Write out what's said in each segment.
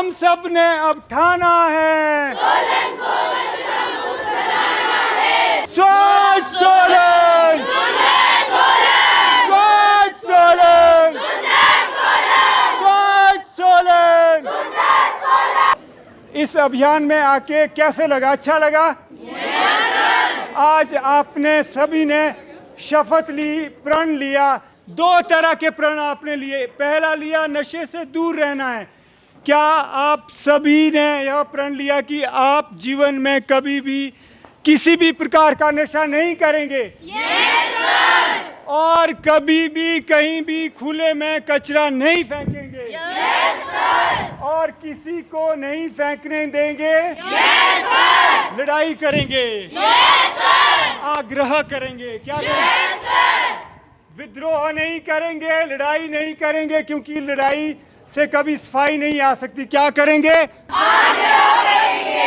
हम सब ने अब ठाना है, सोलन को कचरा मुक्त बनाना है। स्वच्छ सोलन, सुंदर सोलन, स्वच्छ सोलन, सुंदर सोलन, स्वच्छ सोलन। सुंदर सोलन। इस अभियान में आके कैसे लगा? अच्छा लगा? आज आपने सभी ने शपथ ली, प्रण लिया। दो तरह के प्रण आपने लिए। पहला लिया नशे से दूर रहना है। क्या आप सभी ने यह प्रण लिया कि आप जीवन में कभी भी किसी भी प्रकार का नशा नहीं करेंगे? Yes sir. और कभी भी कहीं भी खुले में कचरा नहीं फेंकेंगे? Yes sir. और किसी को नहीं फेंकने देंगे? Yes sir. लड़ाई करेंगे? Yes sir. आग्रह करेंगे? क्या करेंगे? Yes sir. विद्रोह नहीं करेंगे, लड़ाई नहीं करेंगे, क्योंकि लड़ाई से कभी सफाई नहीं आ सकती। क्या करेंगे? आग्रह करेंगे।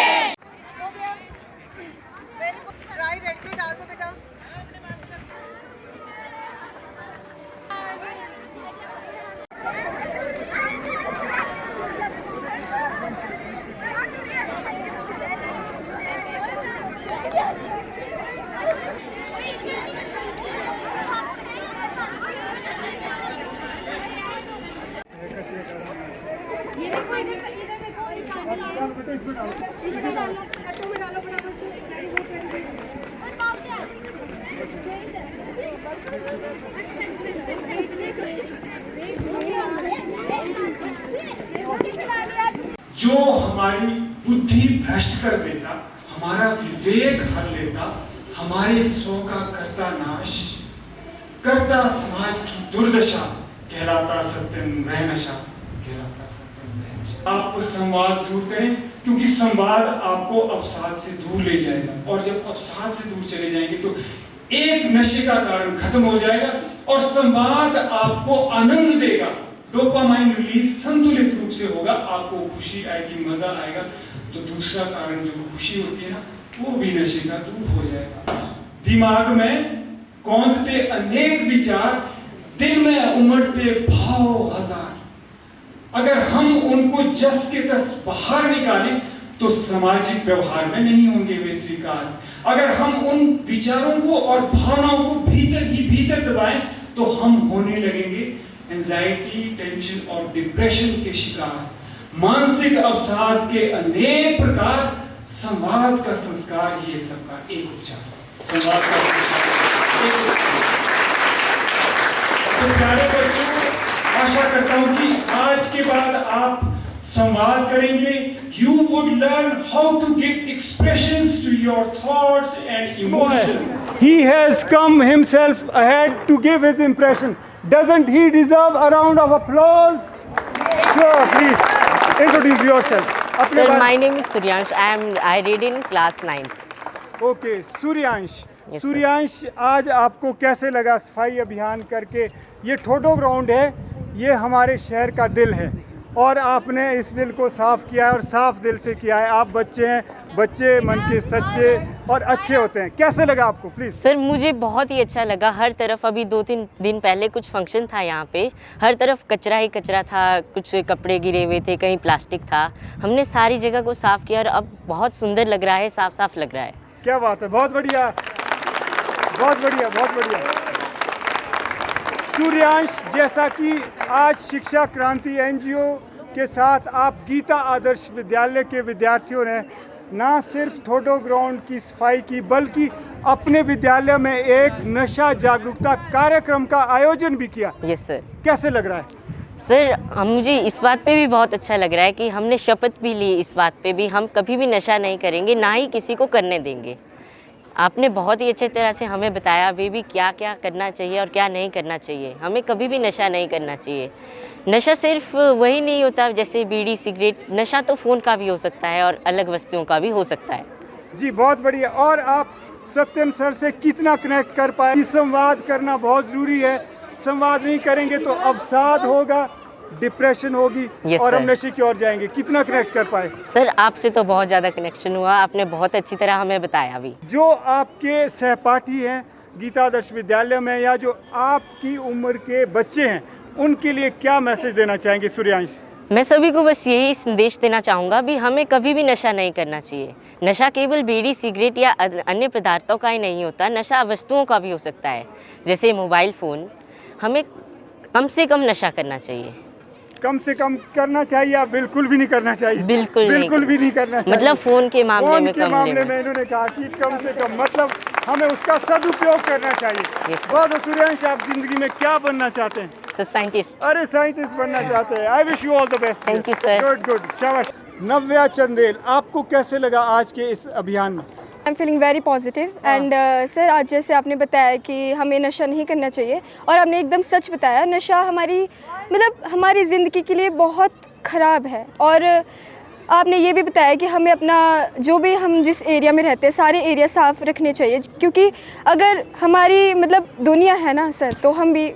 Very good. ट्राई रेड पे डाल दो बेटा। कट्टों में डालो फटाफट से। Very good very good. जो हमारी बुद्धि भ्रष्ट कर देता, हमारा विवेक हर लेता, हमारे स्व का करता नाश, करता समाज की दुर्दशा, कहलाता सत्यम वह नशा, कहलाता सत्यम वह नशा। आप संवाद जरूर करें, क्योंकि संवाद आपको अवसाद से दूर ले जाएगा। और जब अवसाद से दूर चले जाएंगे तो एक नशे का कारण खत्म हो जाएगा और संवाद आपको आनंद देगा। डोपामाइन रिलीज संतुलित रूप से होगा, आपको खुशी आएगी, मजा आएगा। तो दूसरा कारण जो खुशी होती है ना, वो भी नशे का दूर हो जाएगा। दिमाग में कौंधते अनेक विचार, दिल में उमड़ते भाव हजार, अगर हम उनको जस के तस बाहर निकालें तो सामाजिक व्यवहार में नहीं होंगे वे स्वीकार। अगर हम उन विचारों को और भावनाओं को भीतर ही भीतर दबाएं तो हम होने लगेंगे एंजाइटी, टेंशन और डिप्रेशन के शिकार। मानसिक अवसाद के अनेक प्रकार, संवाद का संस्कार ही है सबका एक उपचार। संवाद का संस्कार एक उपचार। तो प्यारे बच्चों, आशा करता हूं कि आज के बाद आप संवाद करेंगे। You would learn how to give expressions to your thoughts and emotions. He has come himself ahead to give his impression. Doesn't he deserve a round of applause? Sure, please introduce yourself. Sir, my name is Suryansh. I read in class 9th. Okay, Suryansh. Yes, Suryansh, आज आपको कैसे लगा सफाई अभियान करके? ये Thodo ground है, ये हमारे शहर का दिल है और आपने इस दिल को साफ किया है और साफ दिल से किया है। आप बच्चे हैं, बच्चे मन के सच्चे और अच्छे होते हैं। कैसे लगा आपको? प्लीज। सर, मुझे बहुत ही अच्छा लगा। हर तरफ अभी 2-3 दिन पहले कुछ फंक्शन था यहाँ पे, हर तरफ कचरा ही कचरा था, कुछ कपड़े गिरे हुए थे, कहीं प्लास्टिक था। हमने सारी जगह को साफ किया और अब बहुत सुंदर लग रहा है, साफ साफ लग रहा है। क्या बात है, बहुत बढ़िया, बहुत बढ़िया, बहुत बढ़िया। सूर्यांश, जैसा कि आज शिक्षा क्रांति एनजीओ के साथ आप गीता आदर्श विद्यालय के विद्यार्थियों ने ना सिर्फ ठोडो ग्राउंड की सफाई की, बल्कि अपने विद्यालय में एक नशा जागरूकता कार्यक्रम का आयोजन भी किया। Yes sir. कैसे लग रहा है? सर, मुझे इस बात पे भी बहुत अच्छा लग रहा है कि हमने शपथ भी ली इस बात पे भी, हम कभी भी नशा नहीं करेंगे, ना ही किसी को करने देंगे। आपने बहुत ही अच्छे तरह से हमें बताया अभी भी क्या क्या करना चाहिए और क्या नहीं करना चाहिए। हमें कभी भी नशा नहीं करना चाहिए। नशा सिर्फ वही नहीं होता जैसे बीड़ी सिगरेट, नशा तो फ़ोन का भी हो सकता है और अलग वस्तुओं का भी हो सकता है। जी, बहुत बढ़िया। और आप सत्यम सर से कितना कनेक्ट कर पाए? संवाद करना बहुत ज़रूरी है। संवाद नहीं करेंगे तो अवसाद होगा, डिप्रेशन होगी Yes, और हम sir. नशे की ओर जाएंगे। कितना कनेक्ट कर पाए? सर, आपसे तो बहुत ज़्यादा कनेक्शन हुआ, आपने बहुत अच्छी तरह हमें बताया भी। जो आपके सहपाठी हैं गीता आदर्श विद्यालय में, या जो आपकी उम्र के बच्चे हैं, उनके लिए क्या मैसेज देना चाहेंगे सूर्यांश? मैं सभी को बस यही संदेश देना चाहूँगा भी हमें कभी भी नशा नहीं करना चाहिए। नशा केवल बीड़ी सिगरेट या अन्य पदार्थों का ही नहीं होता, नशा वस्तुओं का भी हो सकता है, जैसे मोबाइल फ़ोन। हमें कम से कम नशा करना चाहिए। कम से कम करना चाहिए या बिल्कुल भी नहीं करना चाहिए? बिल्कुल भी नहीं करना चाहिए। मतलब फ़ोन के मामले में फ़ोन के मामले में इन्होंने कहा कि कम से कम मतलब हमें उसका सदुपयोग करना चाहिए। Yes, बहुत सूर्यांश, आप जिंदगी में क्या बनना चाहते हैं? साइंटिस्ट। अरे साइंटिस्ट बनना चाहते हैं। I wish you all the best. Thank you, sir. Good, शाबाश। नव्या चंदेल, आपको कैसे लगा आज के इस अभियान में? I am feeling very positive and sir, आज जैसे आपने बताया कि हमें नशा नहीं करना चाहिए और आपने एकदम सच बताया, नशा हमारी ज़िंदगी के लिए बहुत ख़राब है। और आपने ये भी बताया कि हमें अपना हम जिस एरिया में रहते हैं सारे एरिया साफ़ रखने चाहिए, क्योंकि अगर हमारी दुनिया है ना सर, तो हम भी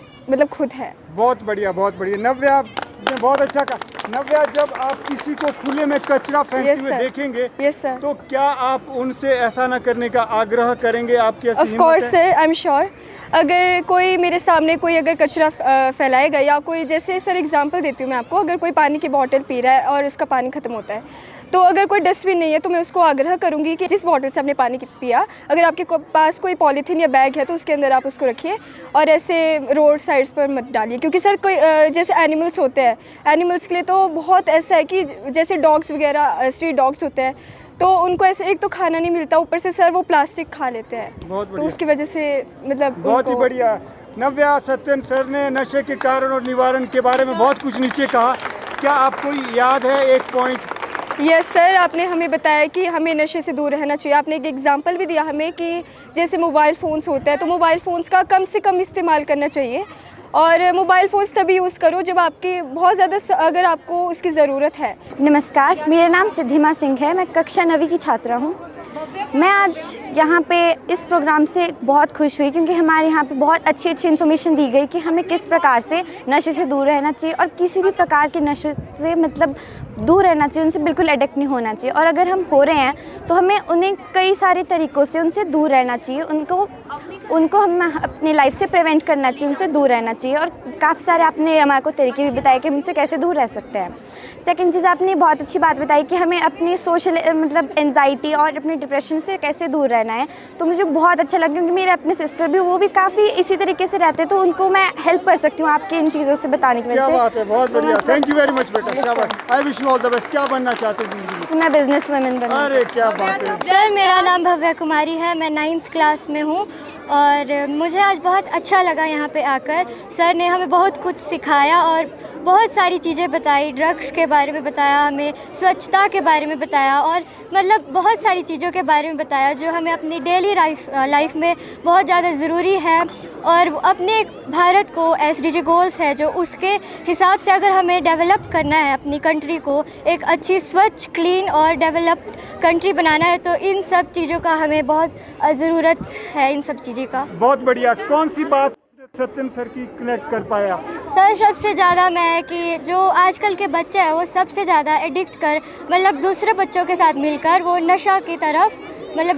खुद है। बहुत बढ़िया, बहुत बढ़िया। नव्या ने बहुत अच्छा कहा। नव्या, जब आप किसी को खुले में कचरा फेंकते हुए देखेंगे, यस सर, तो क्या आप उनसे ऐसा ना करने का आग्रह करेंगे? आपकी ऐसी of course sir, I am sure. अगर कोई मेरे सामने कोई अगर कचरा फैलाएगा या कोई, जैसे सर एग्जांपल देती हूँ मैं आपको, अगर कोई पानी की बोतल पी रहा है और उसका पानी ख़त्म होता है, तो अगर कोई डस्टबिन नहीं है तो मैं उसको आग्रह करूँगी कि जिस बोतल से आपने पानी पिया, अगर आपके पास कोई पॉलीथीन या बैग है तो उसके अंदर आप उसको रखिए और ऐसे रोड साइड्स पर मत डालिए। क्योंकि सर कोई जैसे एनिमल्स होते हैं, एनिमल्स के लिए तो बहुत ऐसा है कि जैसे डॉग्स वगैरह, स्ट्रीट डॉग्स होते हैं, तो उनको ऐसे एक तो खाना नहीं मिलता, ऊपर से सर वो प्लास्टिक खा लेते हैं, तो उसकी वजह से बहुत ही बढ़िया। नव्या, सत्यन सर ने नशे के कारण और निवारण के बारे में बहुत कुछ नीचे कहा। क्या आपको याद है एक पॉइंट? यस सर, आपने हमें बताया कि हमें नशे से दूर रहना चाहिए। आपने एक एग्जांपल भी दिया हमें कि जैसे मोबाइल फ़ोन्स होता है, तो मोबाइल फ़ोन्स का कम से कम इस्तेमाल करना चाहिए। और मोबाइल फ़ोन्स तभी यूज़ करो जब आपकी बहुत ज़्यादा अगर आपको उसकी ज़रूरत है। नमस्कार, मेरा नाम सिद्धिमा सिंह है। मैं कक्षा 9वीं की छात्रा हूँ। मैं आज यहाँ पे इस प्रोग्राम से बहुत खुश हुई, क्योंकि हमारे यहाँ पे बहुत अच्छी इन्फॉर्मेशन दी गई कि हमें किस प्रकार से नशे से दूर रहना चाहिए और किसी भी प्रकार के नशे से दूर रहना चाहिए, उनसे बिल्कुल एडिक्ट नहीं होना चाहिए। और अगर हम हो रहे हैं तो हमें उन्हें कई सारे तरीक़ों से उनसे दूर रहना चाहिए, उनको हम अपने लाइफ से प्रिवेंट करना चाहिए, उनसे दूर रहना चाहिए। और काफ़ी सारे आपने हमारे को तरीके भी बताए कि हम उनसे कैसे दूर रह सकते हैं। सेकंड चीज़, आपने बहुत अच्छी बात बताई कि हमें अपनी सोशल एंजाइटी और अपने डिप्रेशन से कैसे दूर रहना है। तो मुझे बहुत अच्छा लगा, क्योंकि मेरे अपने सिस्टर भी वो भी काफ़ी इसी तरीके से रहते, तो उनको मैं हेल्प कर सकती हूँ आपके इन चीज़ों से बताने की वजह से। क्या बात है, बहुत बढ़िया। थैंक यू वेरी मच बेटा, शाबाश। I wish you all the best. क्या बनना चाहते हैं ज़िंदगी में? मैं बिजनेस वुमेन बनना। अरे क्या बात है। सर, मेरा नाम भव्या कुमारी है, मैं 9th क्लास में हूँ और मुझे आज बहुत अच्छा लगा यहाँ पे आकर। सर ने हमें बहुत कुछ सिखाया और बहुत सारी चीज़ें बताई, ड्रग्स के बारे में बताया, हमें स्वच्छता के बारे में बताया और बहुत सारी चीज़ों के बारे में बताया जो हमें अपनी डेली लाइफ में बहुत ज़्यादा ज़रूरी है। और अपने भारत को SDG गोल्स है जो उसके हिसाब से अगर हमें डेवलप करना है, अपनी कंट्री को एक अच्छी स्वच्छ, क्लीन और डेवलप्ड कंट्री बनाना है, तो इन सब चीज़ों का हमें बहुत ज़रूरत है, इन सब चीज़ों का। बहुत बढ़िया। कौन सी बात सत्यन सर की कनेक्ट कर पाया? सर, सबसे ज़्यादा मैं कि जो आजकल के बच्चे हैं वो सबसे ज़्यादा एडिक्ट कर दूसरे बच्चों के साथ मिलकर वो नशा की तरफ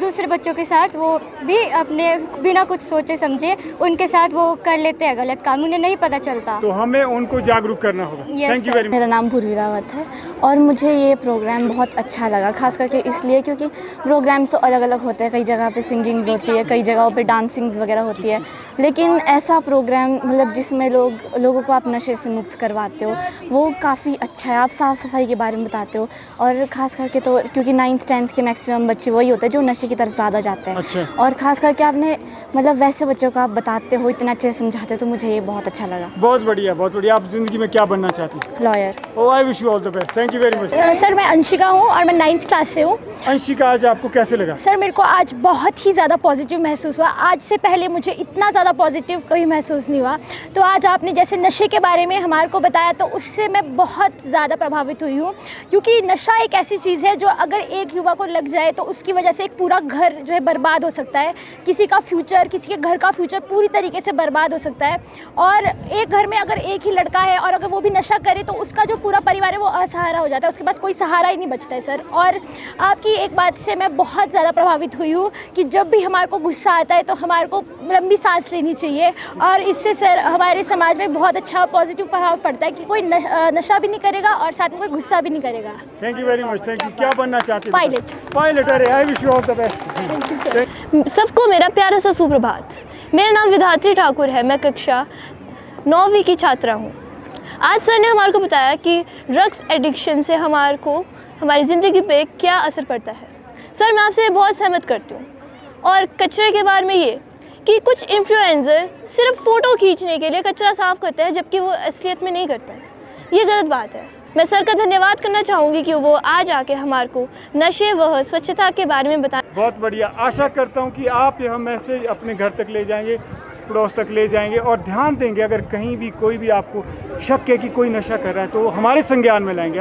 दूसरे बच्चों के साथ वो भी अपने बिना कुछ सोचे समझे उनके साथ वो कर लेते हैं गलत काम, उन्हें नहीं पता चलता। तो हमें उनको जागरूक करना होगा। Thank you very much. मेरा नाम पूर्वी रावत है और मुझे ये प्रोग्राम बहुत अच्छा लगा, खास करके इसलिए क्योंकि प्रोग्राम्स तो अलग अलग होते हैं, कई जगह पे सिंगिंग्स होती है, कई जगहों पे डांसिंग्स वगैरह होती है, लेकिन ऐसा प्रोग्राम जिसमें लोगों को आप नशे से मुक्त करवाते हो वो काफ़ी अच्छा है। आप साफ़ सफाई के बारे में बताते हो और ख़ास करके तो क्योंकि 9th 10th के मैक्सिमम बच्चे वही होते हैं जो नशे की तरफ ज़्यादा जाते हैं। अच्छा। और ख़ास करके आपने वैसे बच्चों को आप बताते हो, इतना अच्छे से समझाते हो, तो मुझे ये बहुत अच्छा लगा। बहुत बढ़िया, बहुत बढ़िया। आप ज़िंदगी में क्या बनना चाहती हैं? Lawyer. Oh, I wish you all the best. Thank you very much. Sir, मैं अंशिका हूँ और मैं 9th क्लास से हूँ। अंशिका, आज आपको कैसे लगा? सर, मेरे को आज बहुत ही ज़्यादा पॉजिटिव महसूस हुआ। आज से पहले मुझे इतना ज़्यादा पॉजिटिव कभी महसूस नहीं हुआ। तो आज आपने जैसे नशे के बारे में हमारे को बताया तो उससे मैं बहुत ज़्यादा प्रभावित हुई हूँ, क्योंकि नशा एक ऐसी चीज़ है जो अगर एक युवा को लग जाए तो उसकी वजह से एक पूरा घर जो है बर्बाद हो सकता है, किसी का फ्यूचर, किसी के घर का फ्यूचर पूरी तरीके से बर्बाद हो सकता है। और एक घर में अगर एक ही लड़का है और अगर वो भी नशा करे तो उसका जो पूरा परिवार है वो असहारा हो जाता है, उसके पास कोई सहारा ही नहीं बचता है सर। और आपकी एक बात से मैं बहुत ज़्यादा प्रभावित हुई हूँ कि जब भी हमारे को गुस्सा आता है तो हमारे को लंबी सांस लेनी चाहिए, और इससे सर हमारे समाज में बहुत अच्छा पॉजिटिव प्रभाव पड़ता है कि कोई नशा भी नहीं करेगा और साथ में कोई गुस्सा भी नहीं करेगा। Thank you very much, thank you. क्या बनना चाहते हैं? पायलट। पायलट, अरे I wish you all the best. Thank you sir. सबको मेरा प्यारा सा सुप्रभात। मेरा नाम विधात्री ठाकुर है, मैं कक्षा 9वीं की छात्रा हूँ। आज सर ने हमारे को बताया कि ड्रग्स एडिक्शन से हमारे को हमारी ज़िंदगी पे क्या असर पड़ता है। सर मैं आपसे बहुत सहमत करती हूँ। और कचरे के बारे में ये कि कुछ इन्फ्लुएंसर सिर्फ फ़ोटो खींचने के लिए कचरा साफ़ करते हैं जबकि वो असलियत में नहीं करते हैं, ये गलत बात है। मैं सर का धन्यवाद करना चाहूँगी कि वो आज आके हमारे को नशे व स्वच्छता के बारे में बताएं। बहुत बढ़िया, आशा करता हूँ कि आप यह मैसेज अपने घर तक ले जाएंगे, पड़ोस तक ले जाएंगे और ध्यान देंगे अगर कहीं भी कोई भी आपको शक है कि कोई नशा कर रहा है तो हमारे संज्ञान में लाएंगे।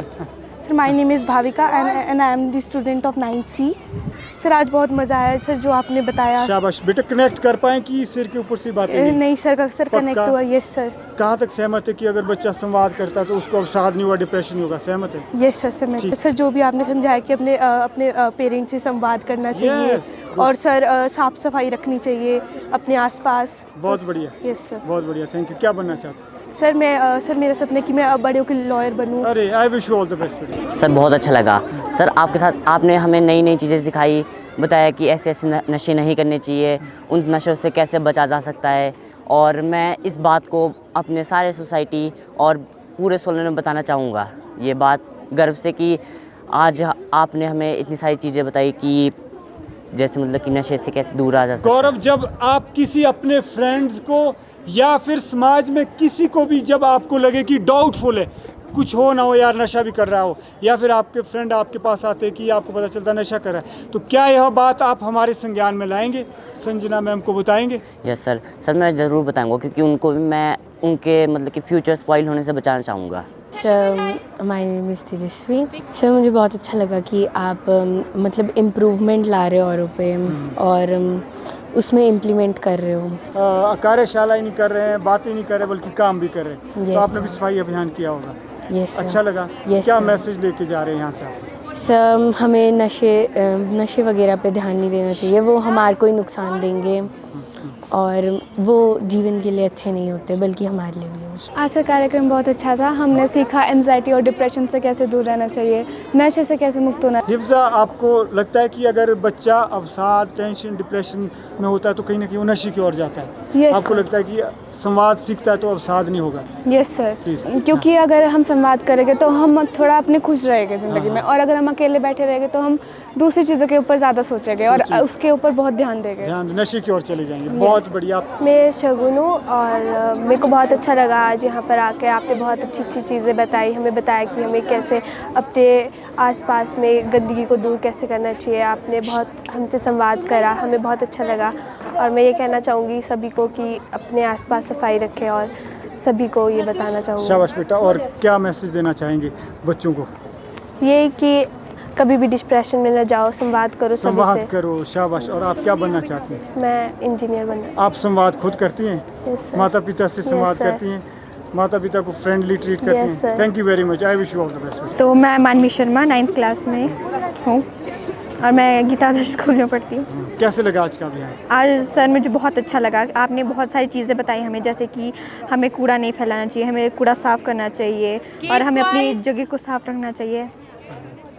Sir my name is Bhavika and I am the student of 9C। Sir आज बहुत मज़ा आया सर जो आपने बताया। शाबाश बेटा, कनेक्ट कर पाए कि सिर के ऊपर से बातें नहीं सर कनेक्ट हुआ। Yes sir. कहाँ तक सहमत है कि अगर बच्चा संवाद करता है तो उसको अवसाद नहीं हुआ, डिप्रेशन नहीं होगा? सहमत है? यस सर सहमत है। सर जो भी आपने समझाया कि अपने पेरेंट्स से संवाद करना चाहिए और सर साफ सफाई रखनी चाहिए अपने आसपास। बहुत बढ़िया। यस सर, बहुत बढ़िया, थैंक यू। क्या बनना चाहते हैं? सर मैं सर मेरा सपना है कि मैं बड़े होकर लॉयर बनूं। अरे I wish you all the best बेटा। सर बहुत अच्छा लगा सर, आपके साथ आपने हमें नई नई चीज़ें सिखाई, बताया कि ऐसे ऐसे नशे नहीं करने चाहिए, उन नशों से कैसे बचा जा सकता है। और मैं इस बात को अपने सारे सोसाइटी और पूरे सोलन में बताना चाहूँगा, ये बात गर्व से कि आज आपने हमें इतनी सारी चीज़ें बताई कि जैसे मतलब कि नशे से कैसे दूर आ जा सकता है। गौरव, जब आप किसी अपने फ्रेंड्स को या फिर समाज में किसी को भी जब आपको लगे कि डाउटफुल है, कुछ हो ना हो यार नशा भी कर रहा हो, या फिर आपके फ्रेंड आपके पास आते कि आपको पता चलता नशा कर रहा है, तो क्या यह बात आप हमारे संज्ञान में लाएंगे? संजना मैम को बताएंगे? यस सर, सर मैं ज़रूर बताऊंगा क्योंकि उनको भी मैं उनके मतलब कि फ्यूचर स्पॉइल होने से बचाना चाहूँगा। Sir my name is Tejashwi. Sir मुझे बहुत अच्छा लगा कि आप मतलब इम्प्रूवमेंट ला रहे हो औरों पे और उसमें इम्प्लीमेंट कर रहे हो। कार्यशाला ही नहीं कर रहे हैं, बातें नहीं कर रहे बल्कि काम भी कर रहे हैं। तो आपने भी सफाई अभियान किया होगा। यस अच्छा लगा। क्या मैसेज लेके जा रहे हैं यहाँ से आप? सर हमें नशे वगैरह पे ध्यान नहीं देना चाहिए, वो हमारे को ही नुकसान देंगे और वो जीवन के लिए अच्छे नहीं होते बल्कि हमारे लिए भी। आज का कार्यक्रम बहुत अच्छा था। हमने सीखा एंजाइटी और डिप्रेशन से कैसे दूर रहना चाहिए, नशे से कैसे मुक्त होना। हिफ्जा, आपको लगता है कि अगर बच्चा अवसाद, टेंशन, डिप्रेशन में होता है तो कहीं ना कहीं वो नशे की ओर जाता है? Yes, आपको लगता है कि संवाद सीखता है तो अवसाद नहीं होगा? यस सर, क्योंकि अगर हम संवाद करेंगे तो हम थोड़ा अपने खुश रहेंगे ज़िंदगी में, और अगर हम अकेले बैठे रहेंगे तो हम दूसरी चीज़ों के ऊपर ज़्यादा सोचेंगे और उसके ऊपर बहुत ध्यान देंगे, नशे की ओर चले जाएंगे। बहुत बढ़िया। मैं शगुन हूँ और मेरे को बहुत अच्छा लगा आज यहाँ पर आके। आपने बहुत अच्छी अच्छी चीज़ें बताई, हमें बताया कि हमें कैसे अपने आसपास में गंदगी को दूर कैसे करना चाहिए। आपने बहुत हमसे संवाद करा, हमें बहुत अच्छा लगा। और मैं ये कहना चाहूँगी सभी को कि अपने आसपास सफाई रखें और सभी को ये बताना चाहूँगी। शाबाश बेटा। और क्या मैसेज देना चाहेंगे बच्चों को? ये कि कभी भी डिप्रेशन में न जाओ, संवाद करो, संवाद करो। शाबाश। और आप क्या बनना चाहती हैं? मैं इंजीनियर बनना। आप संवाद खुद करती हैं? माता पिता से संवाद करती हैं, माता पिता को फ्रेंडली ट्रीट करती हैं? Thank you very much, I wish you all the best. तो मैं मानवी शर्मा 9th क्लास में हूँ और मैं गीता आदर्श स्कूल में पढ़ती हूँ। कैसे लगा आज का अभियान? आज सर मुझे बहुत अच्छा लगा। आपने बहुत सारी चीज़ें बताई हमें, जैसे कि हमें कूड़ा नहीं फैलाना चाहिए, हमें कूड़ा साफ़ करना चाहिए और हमें अपनी जगह को साफ़ रखना चाहिए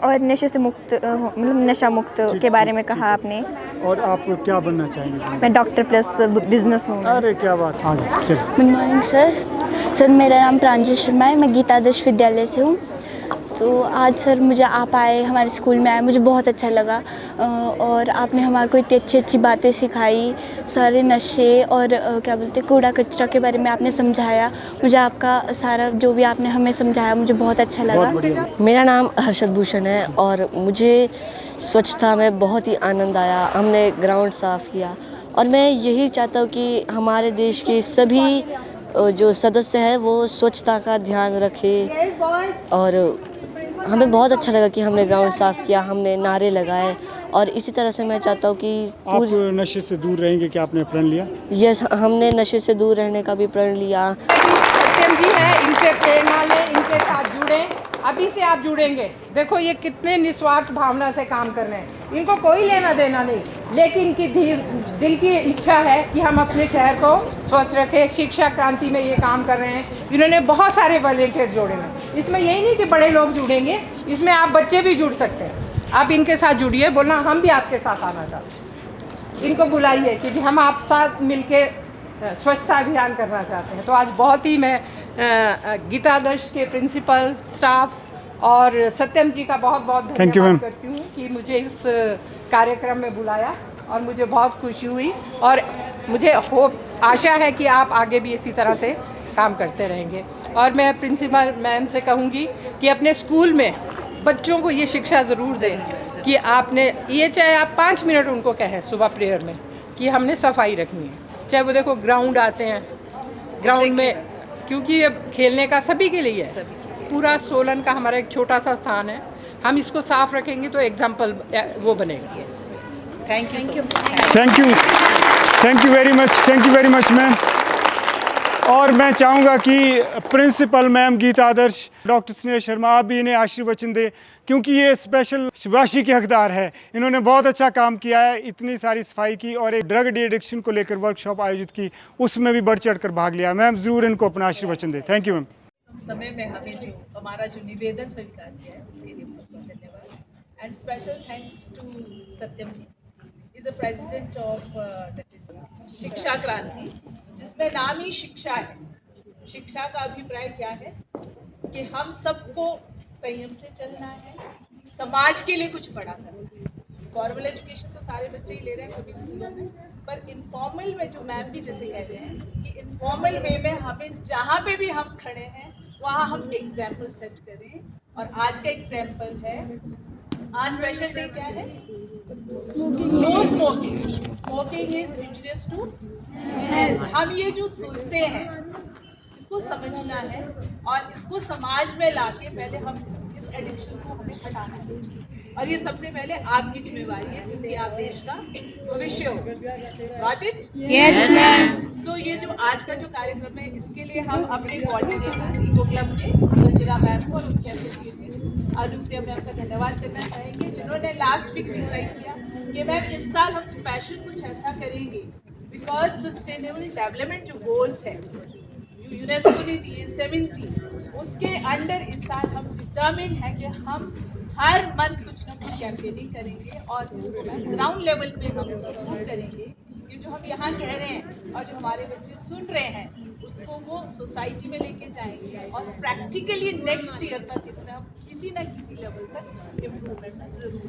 और नशे से मुक्त मतलब नशा मुक्त के बारे में कहा आपने। और आप क्या बनना चाहेंगे? मैं डॉक्टर प्लस बिजनेस में हूँ। अरे क्या बात। हाँ चलिए। गुड मॉर्निंग सर मेरा नाम प्रांजल शर्मा है, मैं गीता आदर्श विद्यालय से हूँ। तो आज सर मुझे आप आए, हमारे स्कूल में आए, मुझे बहुत अच्छा लगा और आपने हमारे को इतनी अच्छी अच्छी बातें सिखाई। सारे नशे और क्या बोलते कूड़ा कचरा के बारे में आपने समझाया। मुझे आपका सारा जो भी आपने हमें समझाया मुझे बहुत अच्छा लगा। मेरा नाम हर्षद भूषण है और मुझे स्वच्छता में बहुत ही आनंद आया। हमने ग्राउंड साफ़ किया और मैं यही चाहता हूँ कि हमारे देश के सभी जो सदस्य हैं वो स्वच्छता का ध्यान रखें और हमें बहुत अच्छा लगा कि हमने ग्राउंड साफ़ किया, हमने नारे लगाए और इसी तरह से मैं चाहता हूँ कि आप नशे से दूर रहेंगे, क्या आपने प्रण लिया? यस, हमने नशे से दूर रहने का भी प्रण लिया। सत्यम जी है, इनसे प्रेरणा लें, इनके साथ जुड़ें, अभी से आप जुड़ेंगे। देखो ये कितने निस्वार्थ भावना से काम कर रहे हैं, इनको कोई लेना देना नहीं, लेकिन इनकी दिल की इच्छा है कि हम अपने शहर को स्वस्थ रखें। शिक्षा क्रांति में ये काम कर रहे हैं, इन्होंने बहुत सारे वॉलंटियर जोड़े हैं। इसमें यही नहीं कि बड़े लोग जुड़ेंगे, इसमें आप बच्चे भी जुड़ सकते हैं। आप इनके साथ जुड़िए, बोलना हम भी आपके साथ आना चाहते हैं, इनको बुलाइए कि हम आप साथ मिलके स्वच्छता अभियान करना चाहते हैं। तो आज बहुत ही मैं गीतादर्श के प्रिंसिपल, स्टाफ और सत्यम जी का बहुत बहुत धन्यवाद करती हूँ कि मुझे इस कार्यक्रम में बुलाया और मुझे बहुत खुशी हुई और मुझे आशा है कि आप आगे भी इसी तरह से काम करते रहेंगे। और मैं प्रिंसिपल मैम से कहूँगी कि अपने स्कूल में बच्चों को ये शिक्षा ज़रूर दें कि आपने ये, चाहे आप 5 मिनट उनको कहें सुबह प्रेयर में कि हमने सफाई रखनी है, चाहे वो देखो ग्राउंड आते हैं, ग्राउंड में, क्योंकि ये खेलने का सभी के लिए है। पूरा सोलन का हमारा एक छोटा सा स्थान है, हम इसको साफ रखेंगे तो एग्जाम्पल वो बनेगा। Thank you very much ma'am. और मैं चाहूँगा कि प्रिंसिपल मैम गीतादर्श, डॉक्टर स्नेह शर्मा, आप भी इन्हें आशीर्वचन दें क्योंकि ये स्पेशल शाबाशी के हकदार है। इन्होंने बहुत अच्छा काम किया है, इतनी सारी सफाई की और एक ड्रग एडिक्शन को लेकर वर्कशॉप आयोजित की, उसमें भी बढ़ चढ़ कर भाग लिया। मैम ज़रूर इनको अपना आशीर्वचन दें। Thank you ma'am. समय में हमें जो हमारा जो निवेदन स्वीकार किया है उसके लिए बहुत बहुत धन्यवाद। And special thanks to Satyam ji, is the president of Shiksha Kranti, जिसमें नाम ही शिक्षा है। शिक्षा का अभिप्राय क्या है कि हम सबको संयम से चलना है, समाज के लिए कुछ बड़ा करना है। फॉर्मल एजुकेशन तो सारे बच्चे ही ले रहे हैं सभी स्कूलों में, पर इनफॉर्मल में जो मैम भी जैसे कह रहे हैं कि इनफॉर्मल वे में हमें जहाँ पे भी हम खड़े हैं वहाँ हम एग्जाम्पल सेट करें। और आज का एग्जाम्पल है, आज स्पेशल डे क्या है? No smoking. Smoking is injurious to health. हम ये जो सुनते हैं इसको समझना है और इसको समाज में लाके पहले हम इस एडिक्शन को हमें हटाना है। और ये सबसे पहले आपकी जिम्मेवारी है क्योंकि आप देश का भविष्य हो। Got it? Yes, ma'am. So ये जो आज का जो कार्यक्रम है इसके लिए हम अपने कोऑर्डिनेटर्स इको क्लब के संजना मैम को और उनके एसोसिएट अनुप्रिया मैम का धन्यवाद करना चाहेंगे जिन्होंने लास्ट वीक डिसाइड किया कि मैम इस साल हम स्पेशल कुछ ऐसा करेंगे बिकॉज सस्टेनेबल डेवलपमेंट जो गोल्स है यूनेस्को ने दिए 70, उसके अंडर इस साल हम डिटर्मिन है कि हम हर मंथ कुछ ना कुछ कैंपेनिंग करेंगे और इसको ग्राउंड लेवल पे हम इसको प्रूव करेंगे कि जो हम यहाँ कह रहे हैं और जो हमारे बच्चे सुन रहे हैं उसको वो सोसाइटी में लेके जाएंगे और प्रैक्टिकली नेक्स्ट ईयर तक इसमें हम किसी ना किसी लेवल पर इम्प्रूवमेंट जरूर।